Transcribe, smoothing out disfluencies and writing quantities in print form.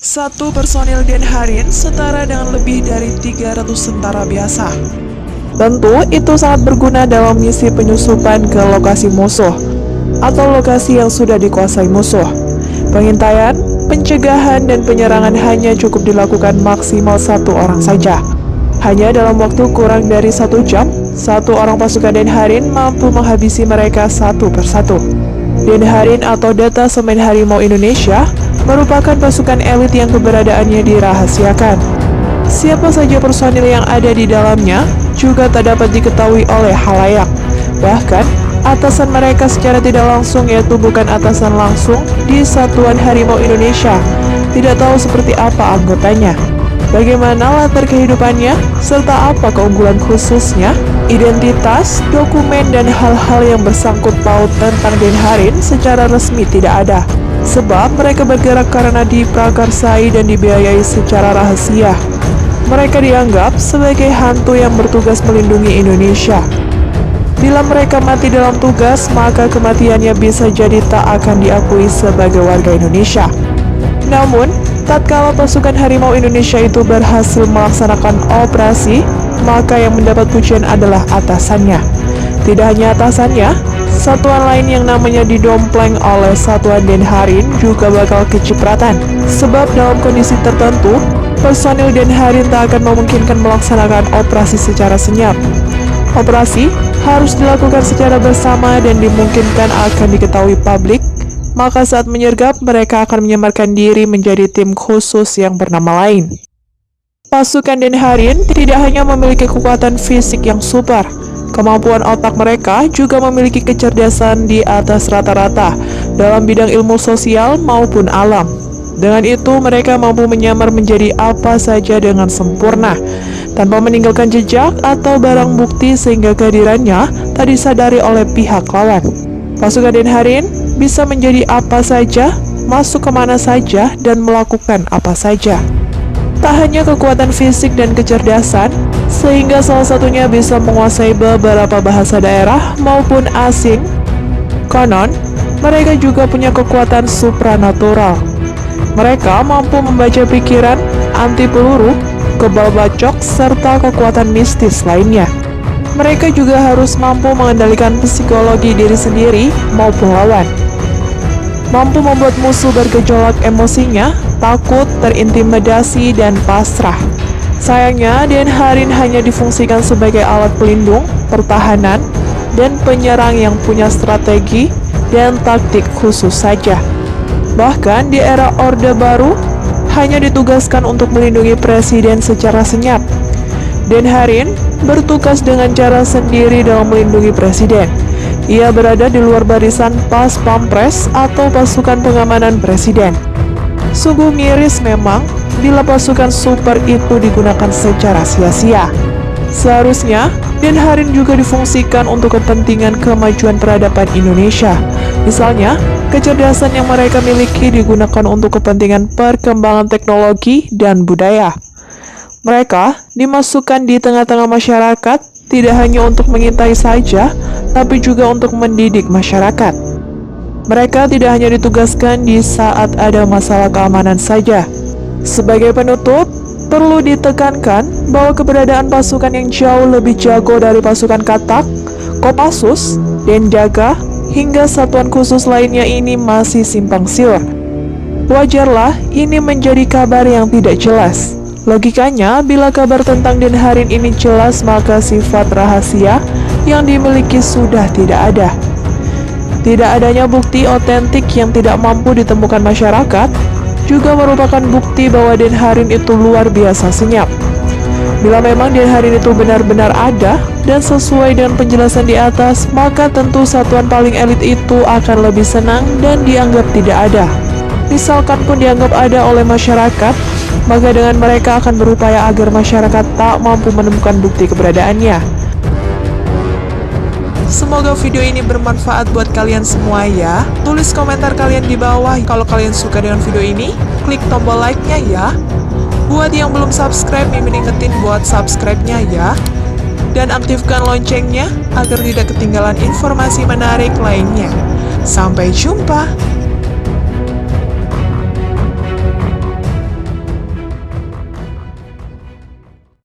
Satu personil Denharin setara dengan lebih dari 300 tentara biasa. Tentu itu sangat berguna dalam misi penyusupan ke lokasi musuh atau lokasi yang sudah dikuasai musuh. Pengintaian, pencegahan, dan penyerangan hanya cukup dilakukan maksimal satu orang saja. Hanya dalam waktu kurang dari 1 jam, satu orang pasukan Denharin mampu menghabisi mereka satu persatu. Denharin atau Detasemen Harimau Indonesia merupakan pasukan elit yang keberadaannya dirahasiakan. Siapa saja personil yang ada di dalamnya juga tak dapat diketahui oleh khalayak. Bahkan, atasan mereka secara tidak langsung, yaitu bukan atasan langsung di Satuan Harimau Indonesia, tidak tahu seperti apa anggotanya, bagaimana latar kehidupannya, serta apa keunggulan khususnya, identitas, dokumen, dan hal-hal yang bersangkut paut tentang Denharin secara resmi tidak ada. Sebab mereka bergerak karena diprakarsai dan dibiayai secara rahasia. Mereka dianggap sebagai hantu yang bertugas melindungi Indonesia. Bila mereka mati dalam tugas, maka kematiannya bisa jadi tak akan diakui sebagai warga Indonesia. Namun, tatkala pasukan Harimau Indonesia itu berhasil melaksanakan operasi, maka yang mendapat pujian adalah atasannya. Tidak hanya atasannya, satuan lain yang namanya didompleng oleh satuan Denharin juga bakal kecipratan. Sebab dalam kondisi tertentu, personil Denharin tak akan memungkinkan melaksanakan operasi secara senyap. Operasi harus dilakukan secara bersama dan dimungkinkan akan diketahui publik, maka saat menyergap mereka akan menyamarkan diri menjadi tim khusus yang bernama lain. Pasukan Denharin tidak hanya memiliki kekuatan fisik yang super, kemampuan otak mereka juga memiliki kecerdasan di atas rata-rata dalam bidang ilmu sosial maupun alam. Dengan itu, mereka mampu menyamar menjadi apa saja dengan sempurna, tanpa meninggalkan jejak atau barang bukti sehingga kehadirannya tak disadari oleh pihak lawan. Pasukan Denharin bisa menjadi apa saja, masuk kemana saja, dan melakukan apa saja. Tak hanya kekuatan fisik dan kecerdasan, sehingga salah satunya bisa menguasai beberapa bahasa daerah maupun asing. Konon, mereka juga punya kekuatan supranatural. Mereka mampu membaca pikiran, anti peluru, kebal bacok, serta kekuatan mistis lainnya. Mereka juga harus mampu mengendalikan psikologi diri sendiri maupun lawan. Mampu membuat musuh bergejolak emosinya, takut, terintimidasi, dan pasrah. Sayangnya, Denharin hanya difungsikan sebagai alat pelindung, pertahanan, dan penyerang yang punya strategi dan taktik khusus saja. Bahkan di era Orde Baru, hanya ditugaskan untuk melindungi presiden secara senyap. Denharin bertugas dengan cara sendiri dalam melindungi presiden. Ia berada di luar barisan Pas Pampres atau pasukan pengamanan presiden. Sungguh miris memang bila pasukan super itu digunakan secara sia-sia. Seharusnya, Denharin juga difungsikan untuk kepentingan kemajuan peradaban Indonesia. Misalnya, kecerdasan yang mereka miliki digunakan untuk kepentingan perkembangan teknologi dan budaya. Mereka dimasukkan di tengah-tengah masyarakat tidak hanya untuk mengintai saja, tapi juga untuk mendidik masyarakat. Mereka tidak hanya ditugaskan di saat ada masalah keamanan saja. Sebagai penutup, perlu ditekankan bahwa keberadaan pasukan yang jauh lebih jago dari pasukan Katak, Kopassus, Denjaga, hingga satuan khusus lainnya ini masih simpang siur. Wajarlah ini menjadi kabar yang tidak jelas. Logikanya, bila kabar tentang Denharin ini jelas, maka sifat rahasia yang dimiliki sudah tidak ada. Tidak adanya bukti otentik yang tidak mampu ditemukan masyarakat juga merupakan bukti bahwa Denharin itu luar biasa senyap. Bila memang Denharin itu benar-benar ada dan sesuai dengan penjelasan di atas, maka tentu satuan paling elit itu akan lebih senang dan dianggap tidak ada. Misalkan pun dianggap ada oleh masyarakat, maka dengan mereka akan berupaya agar masyarakat tak mampu menemukan bukti keberadaannya. Semoga video ini bermanfaat buat kalian semua ya. Tulis komentar kalian di bawah kalau kalian suka dengan video ini. Klik tombol like-nya ya. Buat yang belum subscribe, Mimin ingetin buat subscribe-nya ya. Dan aktifkan loncengnya agar tidak ketinggalan informasi menarik lainnya. Sampai jumpa!